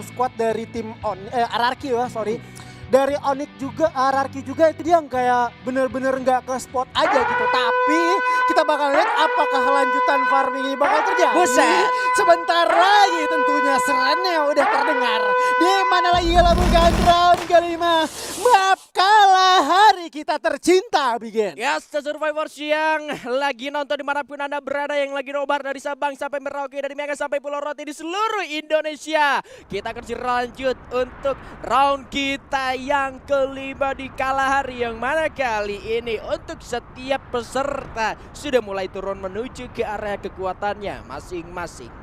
squad dari tim RRQ ya, sorry. Dari Onyx juga, RRQ juga itu dia yang kayak bener-bener nggak ke spot aja gitu. Tapi kita bakal lihat apakah lanjutan farming ini bakal terjadi. Buset. Sebentar lagi tentunya serennya udah terdengar. Di mana lagi kalau bukan round kelima. Maaf kalah hari kita tercinta, Bigen. Yes, The Survivors yang lagi nonton dimanapun Anda berada, yang lagi nobar dari Sabang sampai Merauke, dari Mega sampai Pulau Rote di seluruh Indonesia. Kita akan lanjut untuk round kita yang kelima di Kalahari, yang mana kali ini untuk setiap peserta sudah mulai turun menuju ke area kekuatannya masing-masing.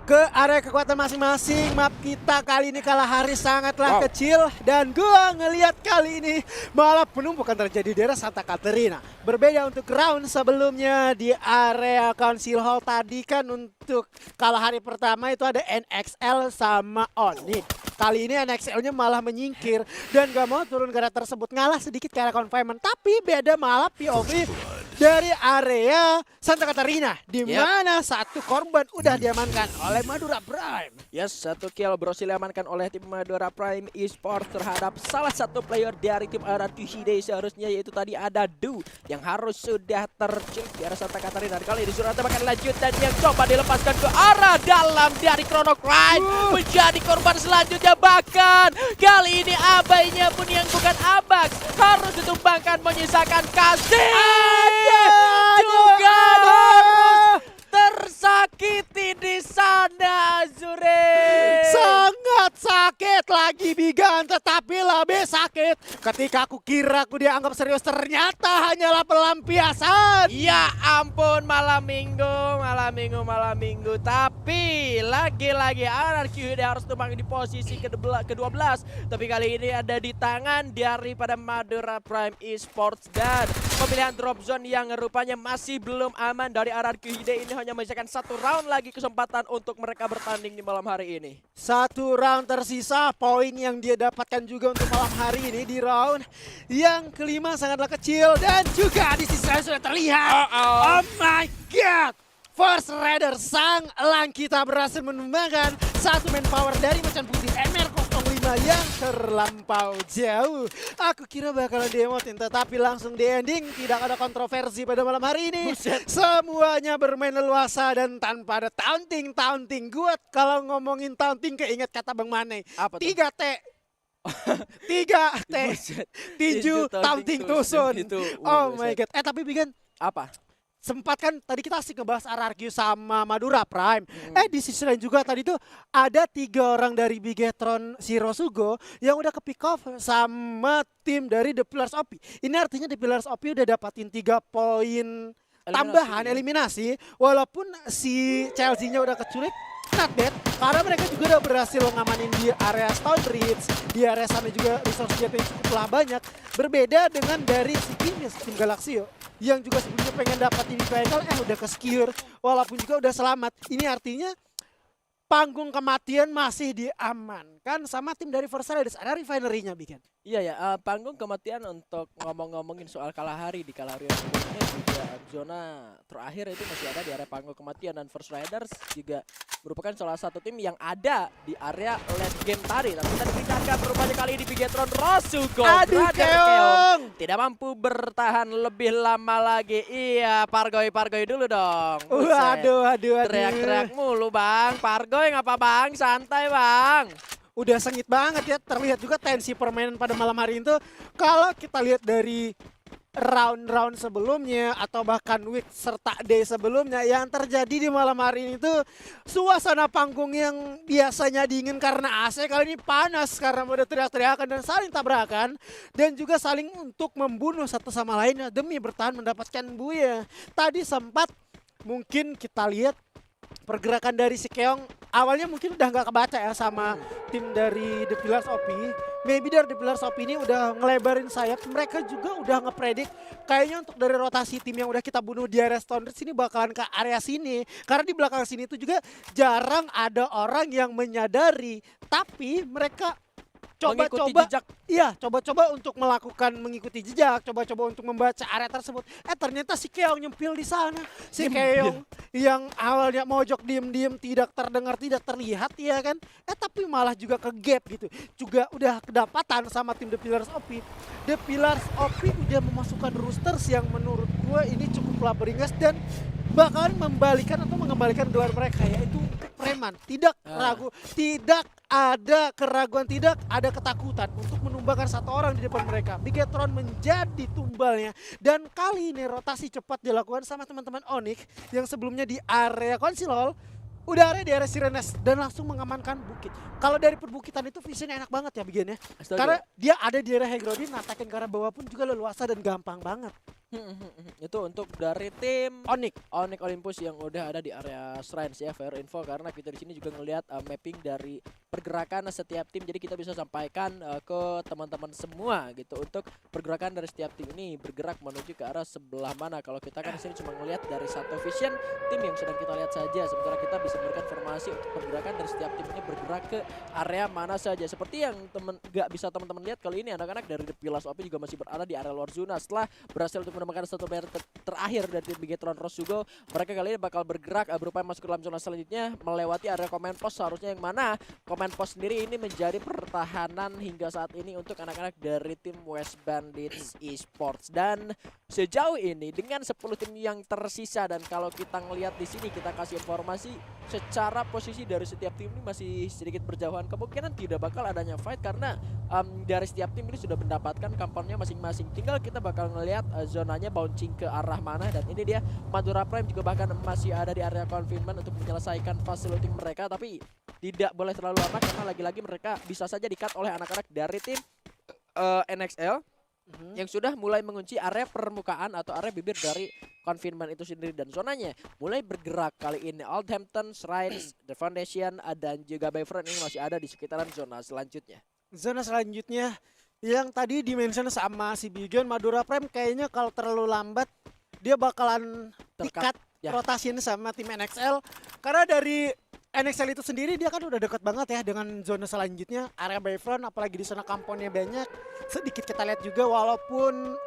Ke area kekuatan masing-masing. Map kita kali ini Kalahari sangatlah kecil. Dan gua ngelihat kali ini malah penumpukan terjadi di daerah Santa Caterina. Berbeda untuk round sebelumnya di area Council Hall tadi kan, untuk Kalahari pertama itu ada NXL sama Onyx. Kali ini NXL-nya malah menyingkir dan gak mau turun ke area tersebut, ngalah sedikit ke area confinement. Tapi beda malah POV dari area Santa Caterina, di mana satu korban udah diamankan oleh Madura Prime. Yes, satu kill berhasil diamankan oleh tim Madura Prime Esports terhadap salah satu player dari tim RRQ Hide, seharusnya yaitu tadi ada Du yang harus sudah tercek di arah Santa Caterina. Kali ini Surata bakal lanjut dan yang coba dilepaskan ke arah dalam dari Chrono Cry menjadi korban selanjutnya. Bahkan kali ini abainya pun yang bukan Abax harus ditumbangkan, menyisakan Kasih juga harus tersakiti di sana, Azure. Sangat sakit lagi Bigan, tetapi lebih sakit ketika aku kira aku dianggap serius, ternyata hanyalah pelampiasan. Ya ampun, malam minggu. Tapi lagi-lagi RRQ dia harus tumbang di posisi ke-12. Tapi kali ini ada di tangan daripada Madura Prime Esports, dan pemilihan drop zone yang rupanya masih belum aman dari RRQ Hide ini hanya menyisakan satu round lagi kesempatan untuk mereka bertanding di malam hari ini. Satu round tersisa, poin yang dia dapatkan juga untuk malam hari ini di round yang kelima sangatlah kecil. Dan juga di sisi lain sudah terlihat, oh my god, First Rider sang elang kita berhasil menumbangkan satu manpower dari Macan Putih MR05 yang terlampau jauh. Aku kira bakalan diemotin, tetapi langsung di ending. Tidak ada kontroversi pada malam hari ini. Semuanya bermain leluasa dan tanpa ada taunting. Gua kalau ngomongin taunting keinget kata Bang Mane. Apa tuh? 3T. 3T. 7 taunting tusun. Oh my god. Tapi Bigan, Apa? sempat kan tadi kita asik ngebahas RRQ sama Madura Prime. Di sisi lain juga tadi tuh ada 3 orang dari Bigetron Shirosugo yang udah ke pick off sama tim dari The Pillars OP. Ini artinya The Pillars OP udah dapatin 3 poin tambahan eliminasi, walaupun si Chelsea-nya udah keculik. Not bad, karena mereka juga udah berhasil ngamanin di area Stonebridge. Di area sana juga resource jetnya cukuplah banyak. Berbeda dengan dari si tim Galaxio yang juga sebelumnya pengen dapatin vehicle, udah ke-secure walaupun juga udah selamat. Ini artinya panggung kematian masih diamankan sama tim dari First Riders. Ada refinery-nya Bikin. Iya ya, panggung kematian untuk ngomongin soal Kalahari di Kalahari yang sebelumnya juga zona terakhir itu masih ada di area panggung kematian, dan First Riders juga merupakan salah satu tim yang ada di area late game tadi. Tapi kita dipindahkan rupanya kali ini Bigetron Rosugo. Aduh, Keong tidak mampu bertahan lebih lama lagi. Iya, Pargoy dulu dong. Aduh. Teriak-teriak mulu Bang. Pargoy ngapa Bang? Santai Bang. Udah sengit banget ya, terlihat juga tensi permainan pada malam hari itu. Kalau kita lihat dari round-round sebelumnya atau bahkan week serta day sebelumnya, yang terjadi di malam hari ini tuh suasana panggung yang biasanya dingin karena AC kali ini panas karena udah teriak-teriakan dan saling tabrakan, dan juga saling untuk membunuh satu sama lainnya demi bertahan mendapatkan buaya. Tadi sempat mungkin kita lihat pergerakan dari si Keong awalnya mungkin udah nggak kebaca ya sama tim dari The Pillars OP. Maybe dari The Pillars OP ini udah ngelebarin sayap. Mereka juga udah ngepredik kayaknya untuk dari rotasi tim yang udah kita bunuh di area Stonebridge sini bakalan ke area sini. Karena di belakang sini itu juga jarang ada orang yang menyadari. Tapi mereka mengikuti coba-coba jejak. iya, coba-coba untuk mengikuti jejak, coba-coba untuk membaca area tersebut. Ternyata si Keong nyempil di sana. Si Keong yang awalnya mojok diem-diem tidak terdengar, tidak terlihat ya kan. Tapi malah juga ke gap gitu. Juga udah kedapatan sama tim The Pillars OP. The Pillars OP udah memasukkan roosters yang menurut gue ini cukuplah beringas dan bakalan mengembalikan gelar mereka, yaitu preman. Tidak ragu, tidak ada keraguan, tidak ada ketakutan untuk menumbangkan satu orang di depan mereka. Bigetron menjadi tumbalnya dan kali ini rotasi cepat dilakukan sama teman-teman Onyx yang sebelumnya di area Konsilol udah ada di area Sirenes dan langsung mengamankan bukit. Kalau dari perbukitan itu visionnya enak banget ya Bigen ya. Karena dia ada di area Hegrodin, natakin ke arah bawah pun juga leluasa dan gampang banget. Itu untuk dari tim Onyx Olympus yang udah ada di area Shrines ya, fair info, karena kita di sini juga ngelihat mapping dari pergerakan setiap tim, jadi kita bisa sampaikan ke teman-teman semua gitu untuk pergerakan dari setiap tim ini bergerak menuju ke arah sebelah mana. Kalau kita kan di sini cuma ngelihat dari satu vision tim yang sedang kita lihat saja, sementara kita bisa memberikan informasi untuk pergerakan dari setiap tim ini bergerak ke area mana saja. Seperti yang nggak bisa teman-teman lihat kali ini, anak-anak dari The Pillars OP juga masih berada di area luar zona setelah berhasil untuk menemukan satu player terakhir dari tim Bigetron Rosugo. Mereka kali ini bakal bergerak berupaya masuk ke dalam zona selanjutnya melewati area command post, seharusnya yang mana command post sendiri ini menjadi pertahanan hingga saat ini untuk anak-anak dari tim West Bandits Esports. Dan sejauh ini dengan 10 tim yang tersisa, dan kalau kita ngelihat di sini kita kasih informasi secara posisi dari setiap tim ini masih sedikit berjauhan, kemungkinan tidak bakal adanya fight karena dari setiap tim ini sudah mendapatkan kamponnya masing-masing. Tinggal kita bakal ngelihat zonanya bouncing ke arah mana, dan ini dia Madura Prime juga bahkan masih ada di area confinement untuk menyelesaikan fase looting mereka, tapi tidak boleh terlalu lama karena lagi-lagi mereka bisa saja di-cut oleh anak-anak dari tim NXL yang sudah mulai mengunci area permukaan atau area bibir dari confinement itu sendiri, dan zonanya mulai bergerak. Kali ini Oldhampton, Shrines, The Foundation dan juga Bayfront ini masih ada di sekitaran zona selanjutnya. Zona selanjutnya yang tadi dimention sama si Bigen, Madura Prime kayaknya kalau terlalu lambat dia bakalan di-cut rotasiin sama tim NXL, karena dari NXL itu sendiri dia kan udah dekat banget ya dengan zona selanjutnya area Bayfront, apalagi di sana kamponnya banyak. Sedikit kita lihat juga walaupun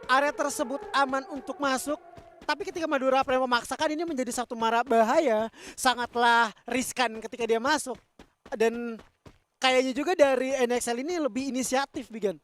area tersebut aman untuk masuk, tapi ketika Madura Prime memaksakan ini menjadi satu mara bahaya, sangatlah riskan ketika dia masuk. Dan kayaknya juga dari NXL ini lebih inisiatif Bigen.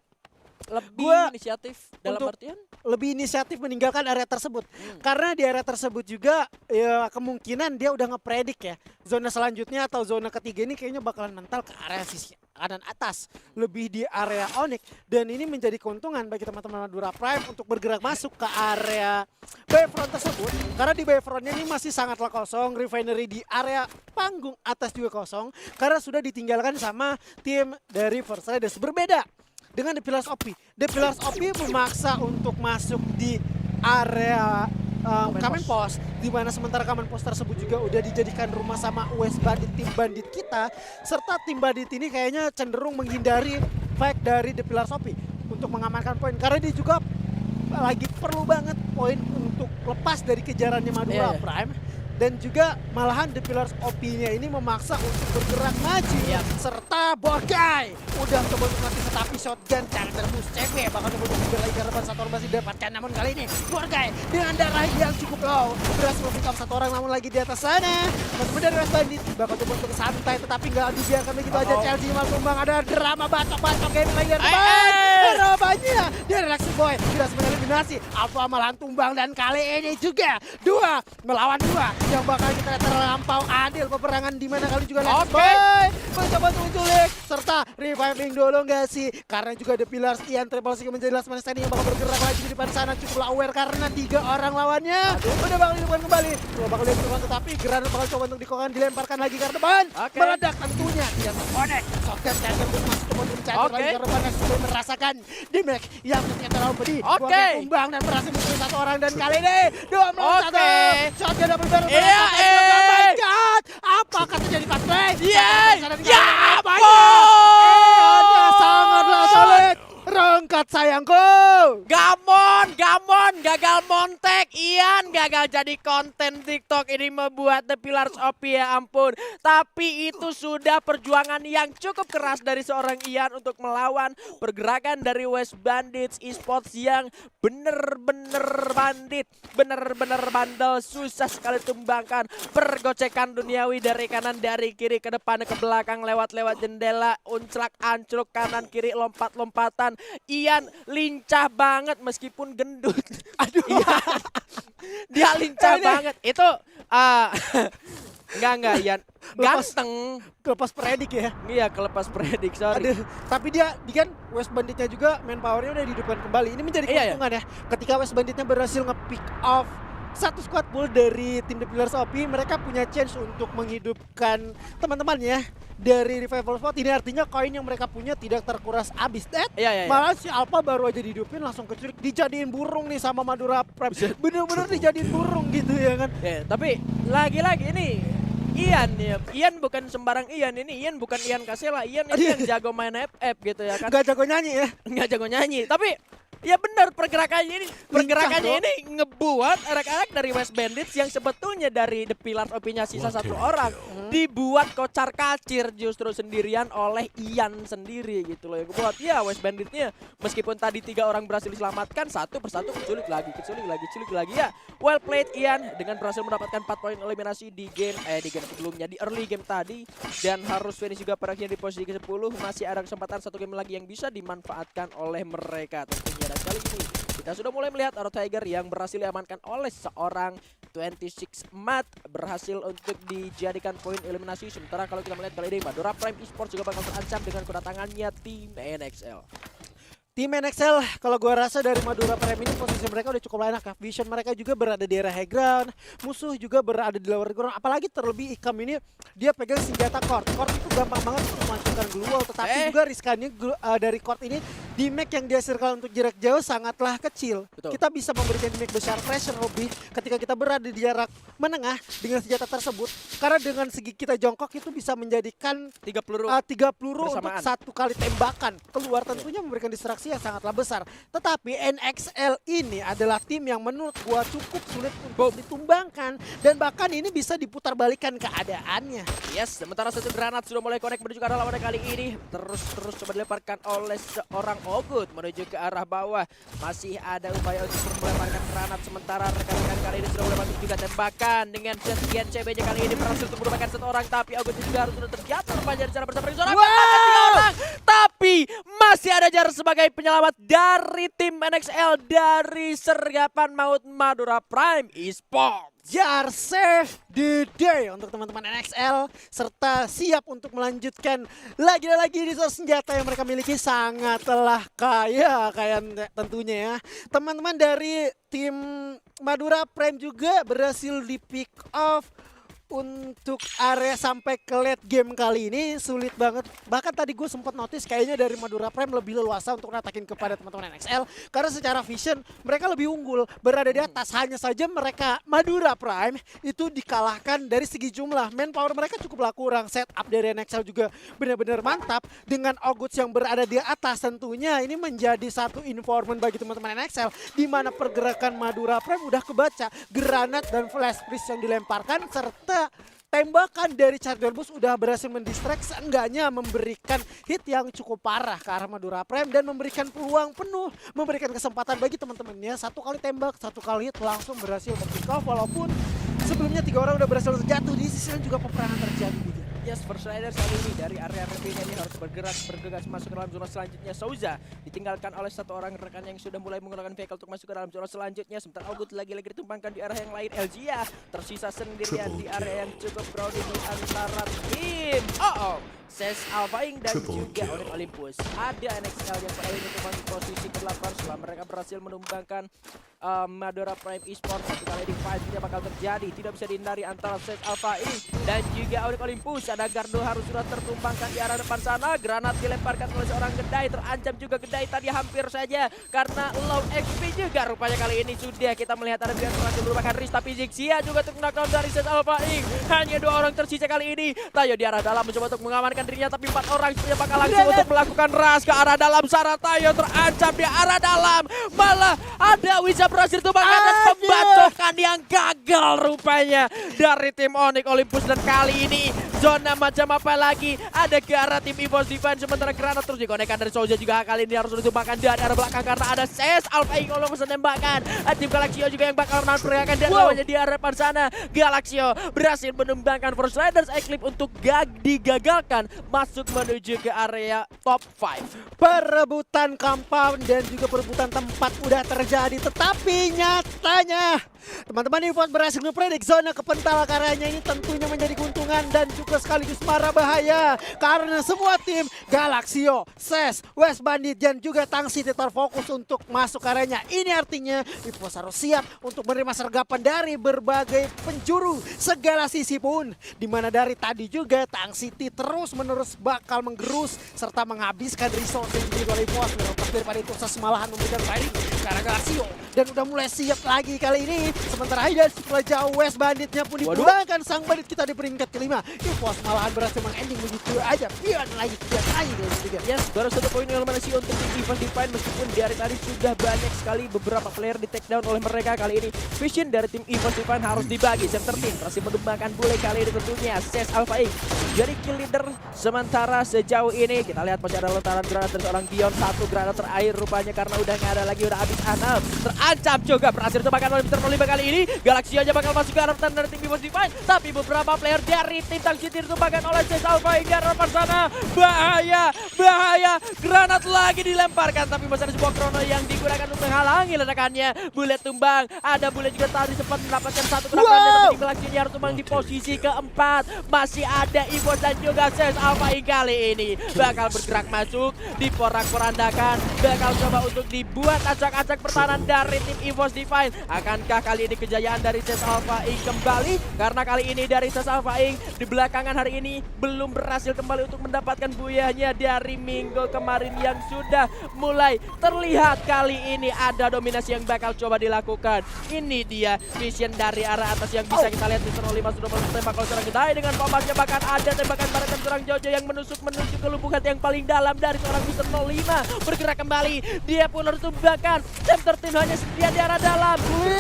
Inisiatif dalam artian lebih inisiatif meninggalkan area tersebut. Karena di area tersebut juga ya kemungkinan dia udah ngepredik ya zona selanjutnya atau zona ketiga ini kayaknya bakalan mental ke area sisi kanan atas, lebih di area Onyx, dan ini menjadi keuntungan bagi teman-teman Madura Prime untuk bergerak masuk ke area Bayfront tersebut, karena di Bayfrontnya ini masih sangatlah kosong. Refinery di area panggung atas juga kosong karena sudah ditinggalkan sama tim dari First Riders. Berbeda dengan The Pillars OP. The Pillars OP memaksa untuk masuk di area Command Post, di mana sementara Command Post tersebut juga udah dijadikan rumah sama West Bandit, tim bandit kita, serta tim bandit ini kayaknya cenderung menghindari fight dari The Pillars OP untuk mengamankan poin, karena dia juga lagi perlu banget poin untuk lepas dari kejarannya Madura Prime. Dan juga malahan The Pillars OP-nya ini memaksa untuk bergerak maju, serta Borgai udah coba untuk mati tetapi shotgun cara terbus CW bakal coba untuk lagi ke depan, satu orang masih didapatkan, namun kali ini Borgai dengan darah yang cukup low berhasil pick up satu orang, namun lagi di atas sana teman-teman dari West Bandit bakal coba untuk santai tetapi nggak dibiarkan begitu aja. Chelsea malah tumbang, ada drama bacok-bacok game lagi dari depan. Rupanya dia Relaxing Boy sudah sebenarnya eliminasi, Alpha malahan tumbang, dan kali ini juga 2 melawan 2 yang bakal kita lihat terlampau adil peperangan, di mana kali juga Boy mencoba untuk menculik serta reviving dulu nggak sih, karena juga The Pillars Ian Triple C menjadi last man standing yang bakal bergerak lagi di depan sana, cukuplah aware karena 3 orang lawannya udah bakal dihidupkan kembali. Dua bakal dihidupkan tetapi granat bakal coba untuk dikokan, dilemparkan lagi ke depan, meledak tentunya, dia terkonek shotgun charger untuk masuk ke mobil charger lagi ke depan, sebelum merasakan damage yang ternyata terlalu pedih. Tumbang dan berhasil menculik satu orang, dan kali ini 2 melawan 1 shotgun double barrel. Oh my god, apakah terjadi pas play? Ya ampun, sangatlah sulit. Rengkat sayangku. Gamon gagal montek, Ian gagal jadi konten TikTok ini membuat The Pillars OP ya ampun. Tapi itu sudah perjuangan yang cukup keras dari seorang Ian untuk melawan pergerakan dari West Bandits Esports yang bener-bener bandit, bener-bener bandel, susah sekali tumbangkan. Pergocekan duniawi dari kanan, dari kiri, ke depan, ke belakang, lewat-lewat jendela, unclak-ancluk, kanan kiri, lompat-lompatan. Ian lincah banget meskipun gendut. Aduh, dia lincah banget. Itu enggak Ian. Ganteng. Kelepas predik ya. Iya, kelepas predik, sorry. Aduh, tapi dia kan West Banditnya juga manpowernya udah dihidupkan kembali. Ini menjadi keuntungan ya. Ketika West Banditnya berhasil nge-pick off satu squad pool dari tim The Pillars OP, mereka punya chance untuk menghidupkan teman-temannya dari revival spot. Ini artinya koin yang mereka punya tidak terkuras abis. Iya. Malah si Alpha baru aja dihidupin langsung keculik, dijadiin burung nih sama Madura Prime. Bener-bener dijadiin burung gitu ya kan. Ya, tapi lagi-lagi ini Ian ya. Ian bukan sembarang Ian, ini Ian bukan Ian Kasela. Ian ini yang jago main FF gitu ya kan. Gak jago nyanyi ya. Nggak jago nyanyi, tapi ya benar pergerakannya ini ngebuat anak-anak dari West Bandits yang sebetulnya dari The Pillars OP-nya sisa satu orang dibuat kocar kacir justru sendirian oleh Ian sendiri gitu loh. Yang buat ya West Bandits-nya meskipun tadi 3 orang berhasil diselamatkan, satu persatu keculik lagi ya. Well played Ian dengan berhasil mendapatkan 4 poin eliminasi di game sebelumnya, di early game tadi, dan harus finish juga pada akhirnya di posisi ke-10. Masih ada kesempatan 1 game lagi yang bisa dimanfaatkan oleh mereka tentunya. Dan kali ini kita sudah mulai melihat Arrow Tiger yang berhasil diamankan oleh seorang 26 Mat, berhasil untuk dijadikan poin eliminasi. Sementara kalau kita melihat kali ini Madura Prime Esports juga bakal terancam dengan kedatangannya tim NXL. Tim NXL, kalau gua rasa dari Madura Prime ini posisi mereka udah cukup enak ya. Vision mereka juga berada di area high ground, musuh juga berada di lower ground. Apalagi terlebih Ikam ini dia pegang senjata Court. Court itu gampang banget untuk memasukkan glue, tetapi juga riskannya dari Court ini di map yang dihasilkan untuk jarak jauh sangatlah kecil. Betul. Kita bisa memberikan di map besar pressure lebih ketika kita berada di jarak menengah dengan senjata tersebut. Karena dengan segi kita jongkok itu bisa menjadikan 3 peluru, 3 peluru untuk bersamaan. 1 kali tembakan keluar, tentunya memberikan distraksi yang sangatlah besar. Tetapi NXL ini adalah tim yang menurut gua cukup sulit untuk ditumbangkan, dan bahkan ini bisa diputar balikan keadaannya. Yes, sementara satu granat sudah mulai connect menuju ke arah lawan kali ini. Terus coba dilemparkan oleh seorang Ogut menuju ke arah bawah. Masih ada upaya untuk melemparkan granat, sementara rekan-rekan kali ini sudah mulai masuk juga tembakan dengan sekian CB-nya kali ini berhasil untuk merupakan 1 orang, tapi Ogut juga harus sudah terjatuh rupanya secara bersama dengan seorang orang. Tapi masih ada jarak sebagai penyelamat dari tim NXL dari sergapan maut Madura Prime Esports. Jar save the day untuk teman-teman NXL, serta siap untuk melanjutkan lagi senjata yang mereka miliki sangatlah kaya tentunya ya. Teman-teman dari tim Madura Prime juga berhasil di pick off untuk area sampai ke late game kali ini sulit banget. Bahkan tadi gue sempat notice kayaknya dari Madura Prime lebih leluasa untuk natakin kepada teman-teman NXL, karena secara vision mereka lebih unggul, berada di atas. Hanya saja mereka Madura Prime itu dikalahkan dari segi jumlah. Manpower mereka cukuplah kurang. Setup dari NXL juga benar-benar mantap dengan Oguts yang berada di atas. Tentunya ini menjadi satu informan bagi teman-teman NXL, di mana pergerakan Madura Prime udah kebaca. Granat dan flash freeze yang dilemparkan serta tembakan dari Charger Boost udah berhasil mendistract, seenggaknya memberikan hit yang cukup parah ke arah Madura Prime dan memberikan peluang penuh, memberikan kesempatan bagi teman-temannya. 1 kali tembak, 1 kali hit langsung berhasil pick off, walaupun sebelumnya 3 orang udah berhasil terjatuh. Di sisi lain juga peperangan terjadi. Yes, First Riders kali ini dari area RP-nya ini harus bergegas masuk ke dalam zona selanjutnya. Souza ditinggalkan oleh 1 orang rekan yang sudah mulai menggunakan vehicle untuk masuk ke dalam zona selanjutnya. Sementara Ogut lagi-lagi ditumpangkan di arah yang lain. Elgia tersisa sendirian di area yang cukup crowded di antara tim. Ses Alphaing dan juga Onyx Olympus. Ada NXL yang pada ini memang posisi ke-8 setelah mereka berhasil menumbangkan Madura Prime Esports. Satu kali di fight tidak bakal terjadi, tidak bisa dihindari antara Ses Alphaing dan juga Onyx Olympus. ada Gardo harus sudah tertumbangkan di arah depan sana. Granat dilemparkan oleh seorang Gedai, terancam juga Gedai tadi hampir saja karena low XP juga. Rupanya kali ini sudah kita melihat ada pilihan berhasil merupakan Riz, tapi Zixia juga terkena dari Ses Alpha Inc. Hanya 2 orang tersisa kali ini. Tayo di arah dalam mencoba untuk mengamankan dirinya, tapi 4 orang sebenarnya bakal langsung untuk melakukan rush ke arah dalam sana. Tayo terancam di arah dalam, malah ada Wiza berhasil tumbangkan dan pembacokan yang gagal rupanya dari tim Onyx Olympus. Dan kali ini zona macam apa lagi? Ada ke arah tim EVOS Divine, sementara Granat terus dikonekkan dari Souza juga kali ini harus ditumbangkan dari arah belakang karena ada Ses Alpha Inc. Kalau menembakkan. Tim Galaxio juga yang bakal menahan pergerakan dan lawannya di arah depan sana. Galaxio berhasil menumbangkan Force Riders Eclipse untuk digagalkan masuk menuju ke area top 5. Perebutan compound dan juga perebutan tempat udah terjadi, tetapi nyatanya teman-teman EVOS berhasil mempredik zona kepentalakaranya ini tentunya menjadi keuntungan dan juga sekaligus marah bahaya karena semua tim Galaxio, Ses, West Bandit dan juga Tang City terfokus untuk masuk ke areanya. Ini artinya EVOS harus siap untuk menerima sergapan dari berbagai penjuru segala sisi pun, dimana dari tadi juga Tang City terus-menerus bakal menggerus serta menghabiskan resource individual EVOS. Terlepas daripada itu Ses malahan memberikan fighting karena Galaxio dan udah mulai siap lagi kali ini. Sementara Aidan setelah jauh West Banditnya pun dipulangkan. Sang Bandit kita di peringkat kelima. EVOS malahan berhasil mengending begitu aja. Pion lagi dari ketiga. Yes, baru 1 poin eliminasi untuk tim EVOS Divine, meskipun dari tadi sudah banyak sekali beberapa player di take down oleh mereka. Kali ini vision dari tim EVOS Divine harus dibagi. Center team berhasil menumbangkan bule kali ini tentunya Ses Alpha Inc. jadi kill leader. Sementara sejauh ini kita lihat masih ada lontaran granat dari seorang Dion. 1 granat terakhir rupanya karena udah nggak ada lagi, udah habis Anam. Terancam juga berhasil ditumbangkan oleh Mr. Nolima kali ini. Galaxio aja bakal masuk ke arah dari tim EVOS Divine, tapi beberapa player dari tim Tang City ditumbangkan oleh Ses Alpha Inc. di arah depan sana. Bahaya, granat lagi dilemparkan, tapi masih ada sebuah krono yang digunakan untuk menghalangi ledakannya. Bule tumbang, ada bule juga tadi sempat mendapatkan 1 granat, tapi tim Galaxio harus tumbang di posisi keempat. Masih ada EVOS dan juga Ses Alpha Inc. kali ini bakal bergerak masuk, diporak-porandakan, bakal coba untuk dibuat acak-acak pertahanan dari tim EVOS Divine. Akankah kali ini kejayaan dari Ses Alpha Inc. kembali? Karena kali ini dari Ses Alpha Inc. di belakangan hari ini belum berhasil kembali untuk mendapatkan buyahnya dari minggu kemarin yang sudah mulai terlihat. Kali ini ada dominasi yang bakal coba dilakukan. Ini dia vision dari arah atas yang bisa kita lihat. Mr. 05 sudah menembak kalau seorang Gedai dengan pomasnya, bahkan ada tembakan barisan seorang Jojo yang menusuk menuju ke lubuk hati yang paling dalam dari seorang Mr. 05. Bergerak kembali, dia pun harus tumbangkan. Center team hanya setia di arah dalam.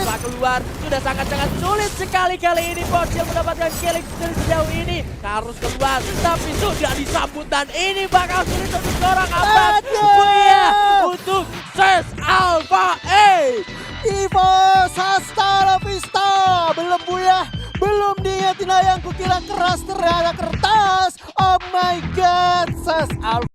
Pak keluar, sudah sangat-sangat sulit sekali kali ini Bocil mendapatkan killing dari sejauh ini. Harus keluar, tapi sudah disambut dan ini bakal sulit untuk seorang Abbas. Buya untuk Ses Alpha Inc. EVOS hasta la vista. Belum buyah, belum diingetin yang kukira keras terhadap kertas. Oh my god, Ses Alpha